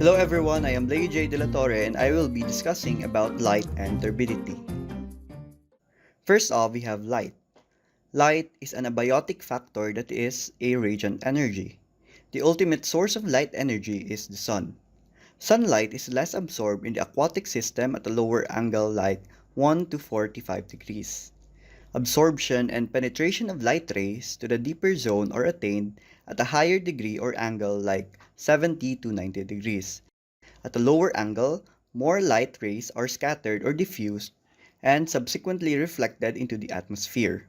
Hello everyone, I am Leo J. De La Torre and I will be discussing about light and turbidity. First off, we have light. Light is an abiotic factor that is a radiant energy. The ultimate source of light energy is the sun. Sunlight is less absorbed in the aquatic system at a lower angle like 1 to 45 degrees. Absorption and penetration of light rays to the deeper zone are attained at a higher degree or angle like 70 to 90 degrees. At a lower angle, more light rays are scattered or diffused and subsequently reflected into the atmosphere.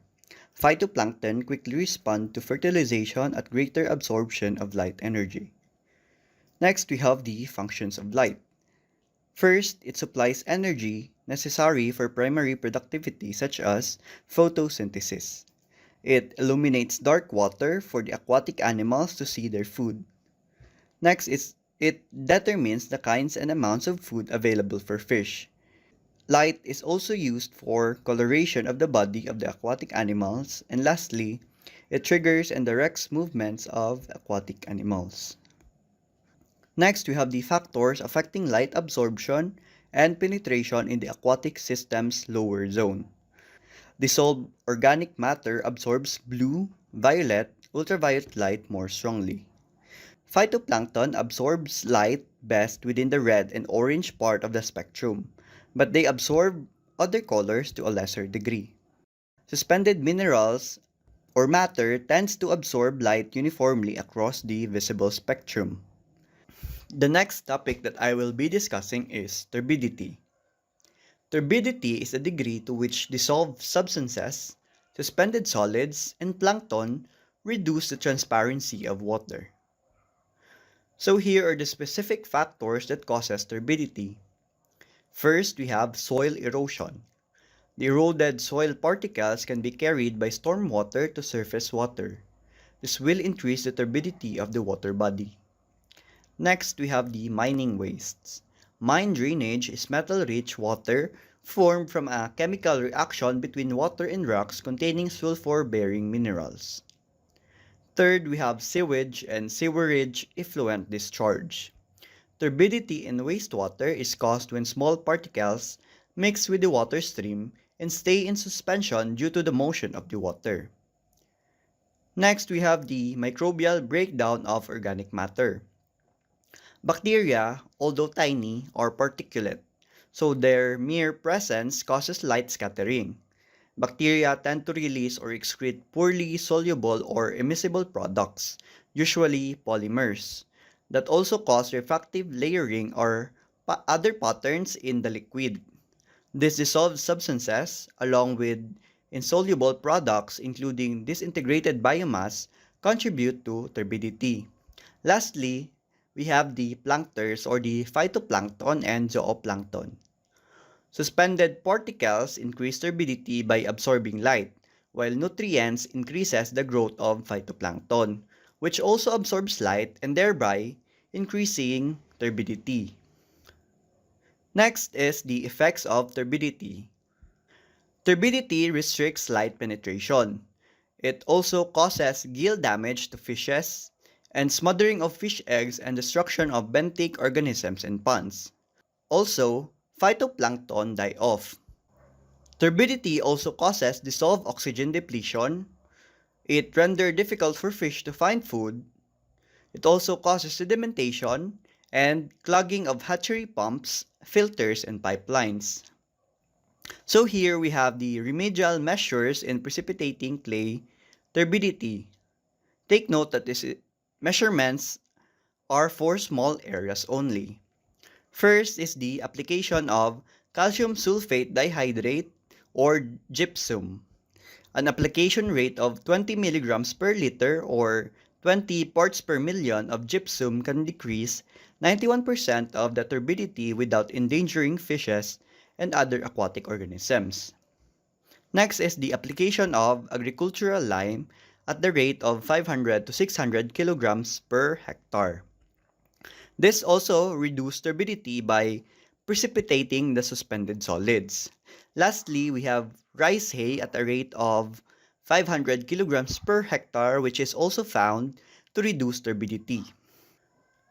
Phytoplankton quickly respond to fertilization at greater absorption of light energy. Next, we have the functions of light. First, it supplies energy necessary for primary productivity such as photosynthesis. It illuminates dark water for the aquatic animals to see their food. Next is it determines the kinds and amounts of food available for fish. Light is also used for coloration of the body of the aquatic animals. And lastly, it triggers and directs movements of aquatic animals. Next, we have the factors affecting light absorption and penetration in the aquatic system's lower zone. Dissolved organic matter absorbs blue, violet, ultraviolet light more strongly. Phytoplankton absorbs light best within the red and orange part of the spectrum, but they absorb other colors to a lesser degree. Suspended minerals or matter tends to absorb light uniformly across the visible spectrum. The next topic that I will be discussing is turbidity. Turbidity is the degree to which dissolved substances, suspended solids, and plankton reduce the transparency of water. So here are the specific factors that causes turbidity. First, we have soil erosion. The eroded soil particles can be carried by storm water to surface water. This will increase the turbidity of the water body. Next, we have the mining wastes. Mine drainage is metal-rich water formed from a chemical reaction between water and rocks containing sulfur-bearing minerals. Third, we have sewage and sewerage effluent discharge. Turbidity in wastewater is caused when small particles mix with the water stream and stay in suspension due to the motion of the water. Next, we have the microbial breakdown of organic matter. Bacteria, although tiny, are particulate, so their mere presence causes light scattering. Bacteria tend to release or excrete poorly soluble or immiscible products, usually polymers, that also cause refractive layering or other patterns in the liquid. These dissolved substances, along with insoluble products including disintegrated biomass, contribute to turbidity. Lastly, we have the plankters or the phytoplankton and zooplankton. Suspended particles increase turbidity by absorbing light, while nutrients increases the growth of phytoplankton, which also absorbs light and thereby increasing turbidity. Next is the effects of turbidity. Turbidity restricts light penetration. It also causes gill damage to fishes and smothering of fish eggs and destruction of benthic organisms in ponds. Also, phytoplankton die off. Turbidity also causes dissolved oxygen depletion. It renders difficult for fish to find food. It also causes sedimentation and clogging of hatchery pumps, filters, and pipelines. So here we have the remedial measures in precipitating clay turbidity. Take note that these measurements are for small areas only. First is the application of calcium sulfate dihydrate or gypsum. An application rate of 20 milligrams per liter or 20 parts per million of gypsum can decrease 91% of the turbidity without endangering fishes and other aquatic organisms. Next is the application of agricultural lime at the rate of 500 to 600 kilograms per hectare. This also reduces turbidity by precipitating the suspended solids. Lastly, we have rice hay at a rate of 500 kilograms per hectare, which is also found to reduce turbidity.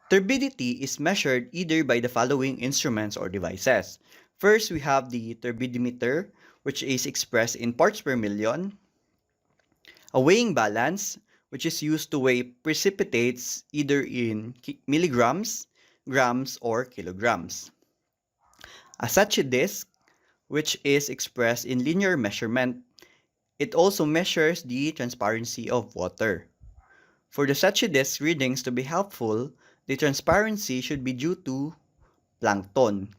Turbidity is measured either by the following instruments or devices. First, we have the turbidimeter, which is expressed in parts per million. A weighing balance, which is used to weigh precipitates either in milligrams, grams, or kilograms. A Sachi disk, which is expressed in linear measurement. It also measures the transparency of water. For the Sachi disk readings to be helpful, the transparency should be due to plankton.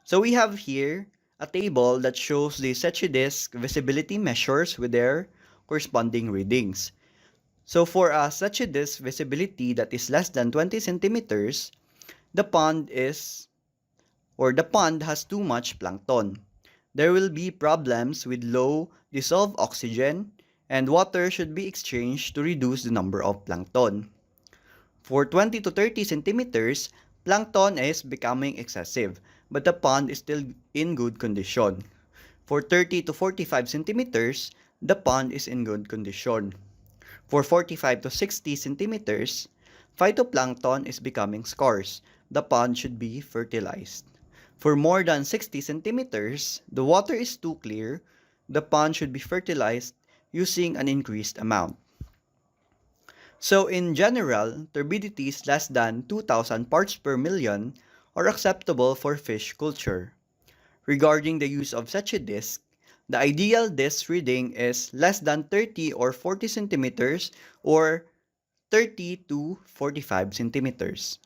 So we have here a table that shows the Sachi disk visibility measures with their corresponding readings. So for a Sachi disk visibility that is less than 20 centimeters, the pond has too much plankton. There will be problems with low dissolved oxygen, and water should be exchanged to reduce the number of plankton. For 20 to 30 centimeters, plankton is becoming excessive, but the pond is still in good condition. For 30 to 45 centimeters, the pond is in good condition. For 45 to 60 centimeters, phytoplankton is becoming scarce. The pond should be fertilized. For more than 60 centimeters, the water is too clear. The pond should be fertilized using an increased amount. So in general, turbidities less than 2,000 parts per million are acceptable for fish culture. Regarding the use of such a disk, the ideal disk reading is less than 30 or 40 centimeters or 30 to 45 centimeters.